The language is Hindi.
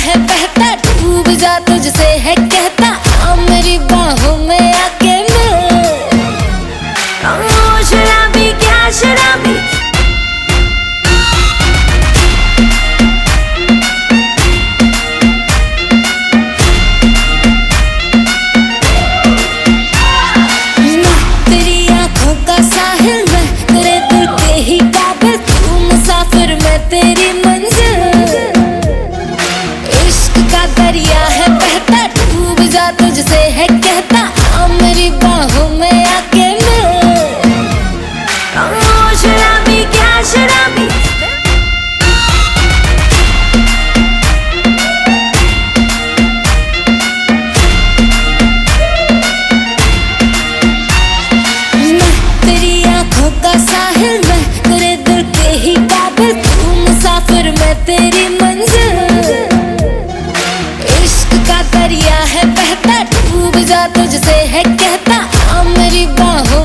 है बहता, डूब जा तुझसे है कहता, आ मेरी बाहों में आके मिल। ओ शराबी क्या शराबी, तेरी मंजिल। इश्क का दरिया है बहता, डूब जा तुझसे है कहता, आ मेरी बाहों में आके मिल। ओ शराबी क्या शराबी, मैं तेरी आंखों का साहिल, मैं तेरे दिल के ही काबिल, मुसाफिर मैं तेरी मंजिल। इश्क का दरिया है बहता, डूब जा तुझसे है कहता, आ मेरी बाहों